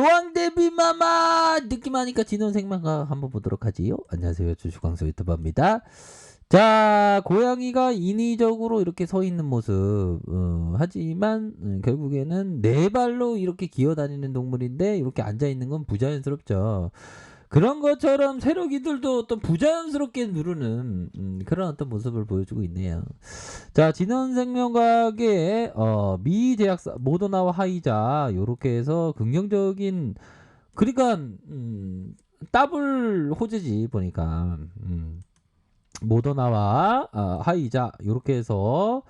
여왕대비마마 느낌 하니까 진혼생명과학 한번 보도록 하지요. 안녕하세요, 주식광수 유튜버입니다. 자, 고양이가 인위적으로 이렇게 서 있는 모습, 하지만 결국에는 네 발로 이렇게 기어다니는 동물인데 이렇게 앉아 있는 건 부자연스럽죠. 그런 것처럼 세력이들도 어떤 부자연스럽게 누르는 그런 어떤 모습을 보여주고 있네요. 자, 진원생명과학의 미 제약사 모더나와 하이자 요렇게 해서 긍정적인, 그러니까 더블 호재지 보니까. 모더나와 하이자 요렇게 해서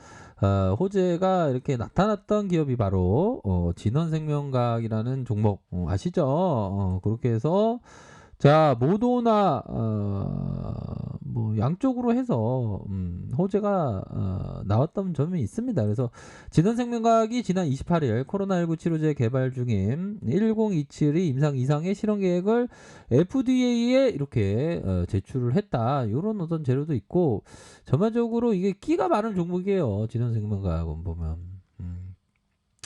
호재가 이렇게 나타났던 기업이 바로 진원생명과학이라는 종목, 아시죠? 그렇게 해서 자, 모도나 뭐 양쪽으로 해서 호재가 나왔던 점이 있습니다. 그래서 진원생명과학이 지난 28일 코로나19 치료제 개발 중인 1027이 임상 이상의 실험 계획을 FDA에 이렇게 제출을 했다. 이런 어떤 재료도 있고, 전반적으로 이게 끼가 많은 종목이에요. 진원생명과학은 보면.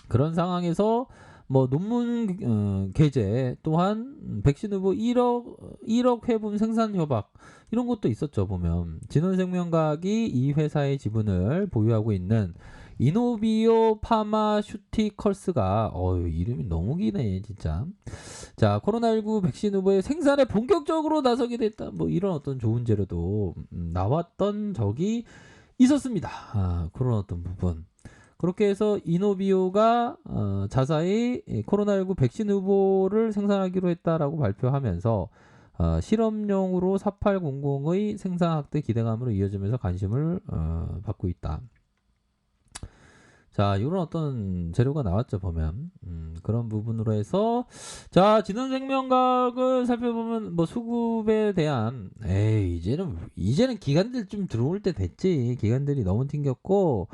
그런 상황에서 뭐 논문 게재 또한 백신 후보 1억 회분 생산 협약 이런 것도 있었죠. 보면 진원생명과학이 이 회사의 지분을 보유하고 있는 이노비오 파마슈티컬스가 이름이 너무 기네 진짜. 자, 코로나19 백신 후보의 생산에 본격적으로 나서게 됐다. 뭐 이런 어떤 좋은 재료도 나왔던 적이 있었습니다. 그런 어떤 부분. 그렇게 해서 이노비오가 자사의 코로나19 백신 후보를 생산하기로 했다라고 발표하면서 실험용으로 4800의 생산 확대 기대감으로 이어지면서 관심을 받고 있다. 자, 이런 어떤 재료가 나왔죠 보면. 그런 부분으로 해서 자, 진원생명과학을 살펴보면 뭐 수급에 대한 이제는 기관들 좀 들어올 때 됐지. 기관들이 너무 튕겼고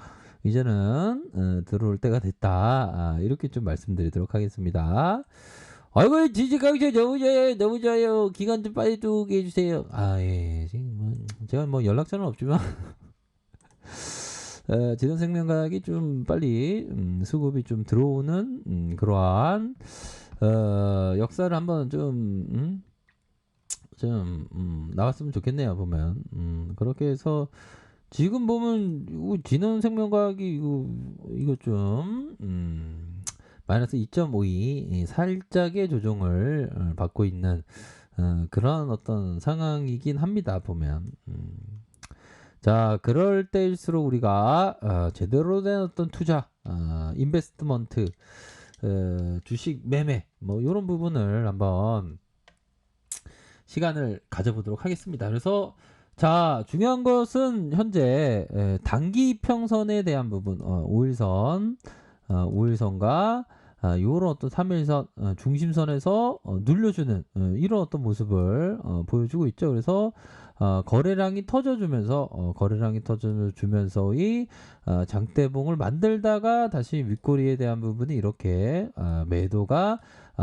이제는 들어올 때가 됐다. 이렇게 좀 말씀드리도록 하겠습니다. 아이고, 지지강제 너무 좋아요. 기간 좀 빨리 두게 해주세요. 예. 제가 뭐 연락처는 없지만 진원생명과학이 좀 빨리 수급이 좀 들어오는 그러한 역사를 한번 좀 나왔으면 좋겠네요. 보면 그렇게 해서 지금 보면 진원생명과학이 이거 좀 마이너스 2.52 살짝의 조정을 받고 있는 그런 어떤 상황이긴 합니다. 보면 자, 그럴 때일수록 우리가 제대로 된 어떤 투자, 인베스트먼트, 주식 매매 뭐 이런 부분을 한번 시간을 가져보도록 하겠습니다. 그래서 자, 중요한 것은 현재 단기 평선에 대한 부분, 5일선, 5일선과 요런 어떤 3일선 중심선에서 눌려주는 이런 어떤 모습을 보여주고 있죠. 그래서 거래량이 터져주면서의 장대봉을 만들다가 다시 윗꼬리에 대한 부분이 이렇게 매도가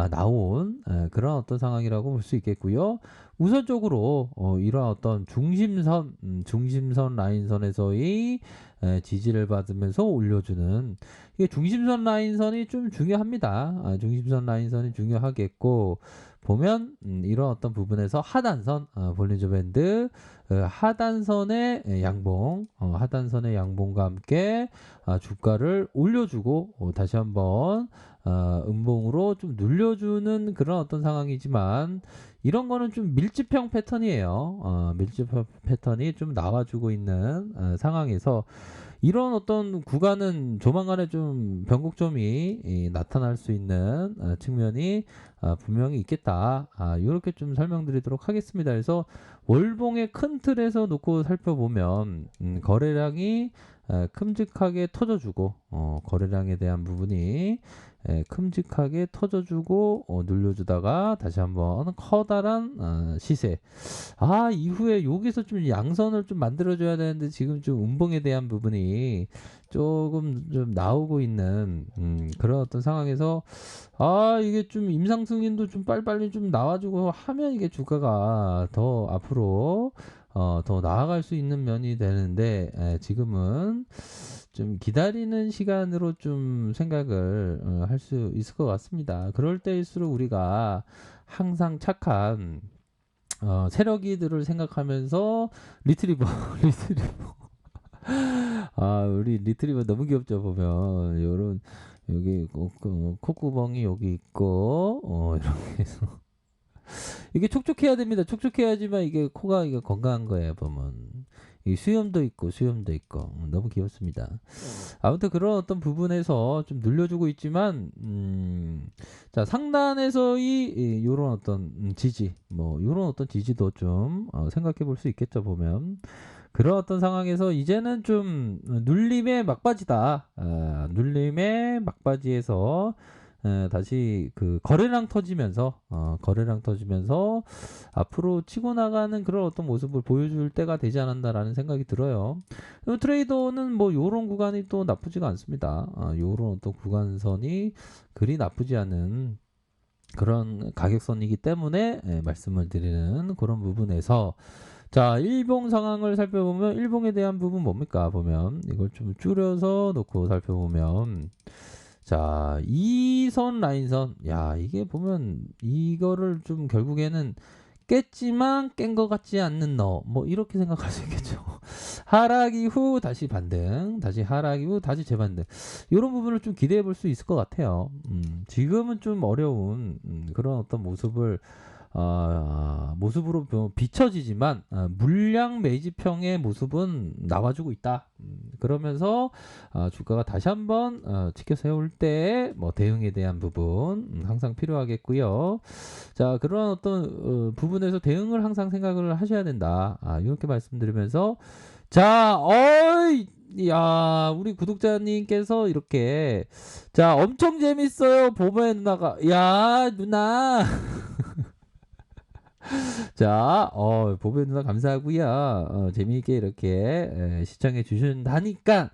나온 그런 어떤 상황이라고 볼 수 있겠고요. 우선적으로 이러한 어떤 중심선 라인선에서의 지지를 받으면서 올려주는, 이게 중심선 라인선이 좀 중요합니다. 중심선 라인선이 중요하겠고, 보면 이런 어떤 부분에서 하단선, 볼린저 밴드 하단선의 양봉과 함께 주가를 올려주고 다시 한번 음봉으로 좀 눌려주는 그런 어떤 상황이지만, 이런 거는 좀 밀집형 패턴이에요. 밀집형 패턴이 좀 나와주고 있는 상황에서 이런 어떤 구간은 조만간에 좀 변곡점이 나타날 수 있는 측면이 분명히 있겠다. 이렇게 좀 설명드리도록 하겠습니다. 그래서 월봉의 큰 틀에서 놓고 살펴보면 거래량이 큼직하게 터져주고 거래량에 대한 부분이 큼직하게 터져주고 눌려주다가 다시 한번 커다란 시세. 이후에 여기서 좀 양선을 좀 만들어줘야 되는데 지금 좀 음봉에 대한 부분이 조금 좀 나오고 있는 그런 어떤 상황에서 이게 좀 임상승인도 좀 빨리빨리 좀 나와주고 하면 이게 주가가 더 앞으로 더 나아갈 수 있는 면이 되는데 지금은 좀 기다리는 시간으로 좀 생각을 할 수 있을 것 같습니다. 그럴 때일수록 우리가 항상 착한 세력이들을 생각하면서 리트리버 리트리버 우리 리트리버 너무 귀엽죠 보면 요런 여기 콧구멍이 여기 있고 이렇게 해서 이게 촉촉해야 됩니다. 촉촉해야지만 이게 코가 이게 건강한 거예요 보면 이 수염도 있고 너무 귀엽습니다. 아무튼 그런 어떤 부분에서 좀 늘려주고 있지만 자 상단에서의 요런 어떤 지지 뭐 요런 어떤 지지도 좀 생각해 볼 수 있겠죠 보면 그런 어떤 상황에서 이제는 좀 눌림의 막바지다. 눌림의 막바지에서 다시 그 거래량 터지면서 앞으로 치고 나가는 그런 어떤 모습을 보여줄 때가 되지 않았나라는 생각이 들어요. 트레이더는 뭐 요런 구간이 또 나쁘지가 않습니다. 요런 어떤 구간선이 그리 나쁘지 않은 그런 가격선이기 때문에 말씀을 드리는 그런 부분에서 자, 일봉 상황을 살펴보면 일봉에 대한 부분 뭡니까? 보면 이걸 좀 줄여서 놓고 살펴보면 자, 이 선 라인선 야, 이게 보면 이거를 좀 결국에는 깼지만 깬 것 같지 않는 뭐 이렇게 생각할 수 있겠죠. 하락 이후 다시 반등, 다시 하락 이후 다시 재반등. 이런 부분을 좀 기대해 볼 수 있을 것 같아요. 지금은 좀 어려운 그런 어떤 모습으로 비춰지지만 물량 매집형의 모습은 나와주고 있다. 그러면서 주가가 다시 한번 지켜 세울 때 뭐 대응에 대한 부분 항상 필요하겠고요. 자 그런 어떤 부분에서 대응을 항상 생각을 하셔야 된다. 이렇게 말씀드리면서 자 야 우리 구독자님께서 이렇게 자 엄청 재밌어요 보배 누나가 야 누나 자, 보배 누나 감사하고요. 재미있게 이렇게 시청해 주신다니까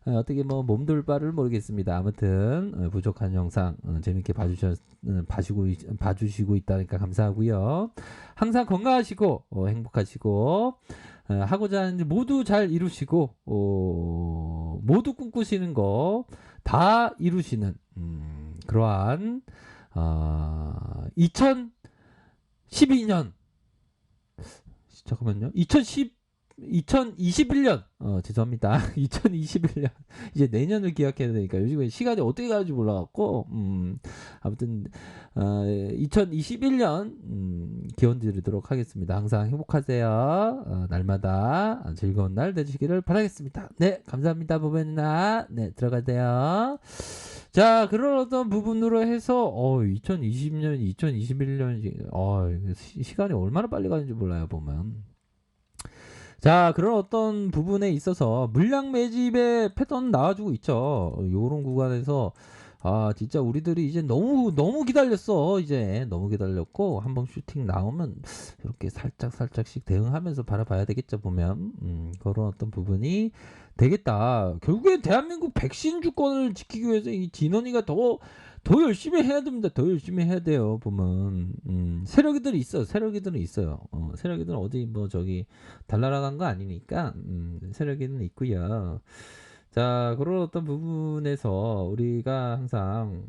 어떻게 뭐 몸둘 바를 모르겠습니다. 아무튼 부족한 영상 재미있게 봐주시고 있다니까 감사하고요. 항상 건강하시고 행복하시고 하고자 하는 일 모두 잘 이루시고 모두 꿈꾸시는 거 다 이루시는 그러한 2012년 잠깐만요. 2021년 죄송합니다. 2021년 이제 내년을 기약해야 되니까 요즘에 시간이 어떻게 가는지 몰라갖고 아무튼 2021년 기원 드리도록 하겠습니다. 항상 행복하세요. 날마다 즐거운 날 되시기를 바라겠습니다. 네 감사합니다. 보배누나 네 들어가세요. 자 그런 어떤 부분으로 해서 2020년 2021년 시간이 얼마나 빨리 가는지 몰라요 보면. 자 그런 어떤 부분에 있어서 물량 매집의 패턴 나와주고 있죠. 요런 구간에서 진짜 우리들이 이제 너무 기다렸어. 이제 너무 기다렸고 한번 슈팅 나오면 이렇게 살짝씩 대응하면서 바라봐야 되겠죠 보면 그런 어떤 부분이 되겠다. 결국엔 대한민국 백신 주권을 지키기 위해서 이 진원이가 더 열심히 해야 됩니다. 더 열심히 해야 돼요. 보면 세력이들이 있어요. 세력이들은 있어요. 세력이들은 어디 뭐 저기 달나라간 거 아니니까 세력이는 있고요. 자 그런 어떤 부분에서 우리가 항상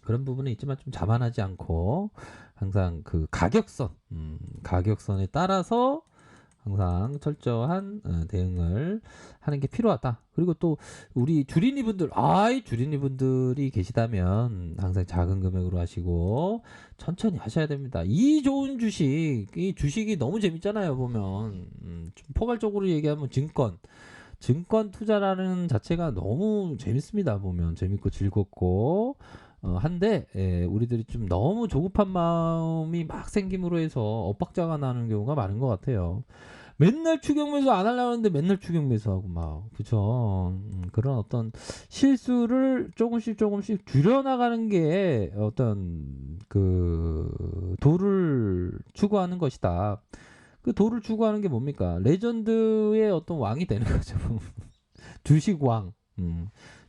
그런 부분은 있지만 좀 자만하지 않고 항상 그 가격선에 따라서 항상 철저한 대응을 하는 게 필요하다. 그리고 또 우리 주린이분들이 계시다면 항상 작은 금액으로 하시고 천천히 하셔야 됩니다. 이 좋은 이 주식이 너무 재밌잖아요. 보면 좀 포괄적으로 얘기하면 증권 투자라는 자체가 너무 재밌습니다. 보면 재밌고 즐겁고 한데 우리들이 좀 너무 조급한 마음이 막 생김으로 해서 엇박자가 나는 경우가 많은 것 같아요. 맨날 추격 매수 안 하려고 하는데 맨날 추격 매수하고 막 그죠. 그런 어떤 실수를 조금씩 줄여나가는 게 어떤 그 도를 추구하는 것이다. 그 도를 추구하는 게 뭡니까? 레전드의 어떤 왕이 되는 거죠. 주식왕.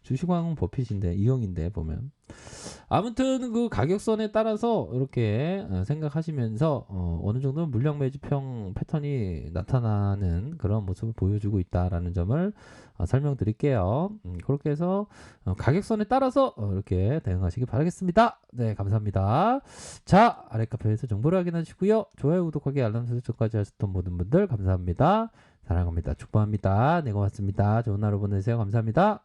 주식왕은 버핏인데 이형인데 보면 아무튼 그 가격선에 따라서 이렇게 생각하시면서 어느 정도 물량 매집형 패턴이 나타나는 그런 모습을 보여주고 있다라는 점을 설명드릴게요. 그렇게 해서 가격선에 따라서 이렇게 대응하시기 바라겠습니다. 네, 감사합니다. 자, 아래 카페에서 정보를 확인하시고요. 좋아요, 구독하기, 알람 설정까지 하셨던 모든 분들 감사합니다. 사랑합니다. 축복합니다. 네, 고맙습니다. 좋은 하루 보내세요. 감사합니다.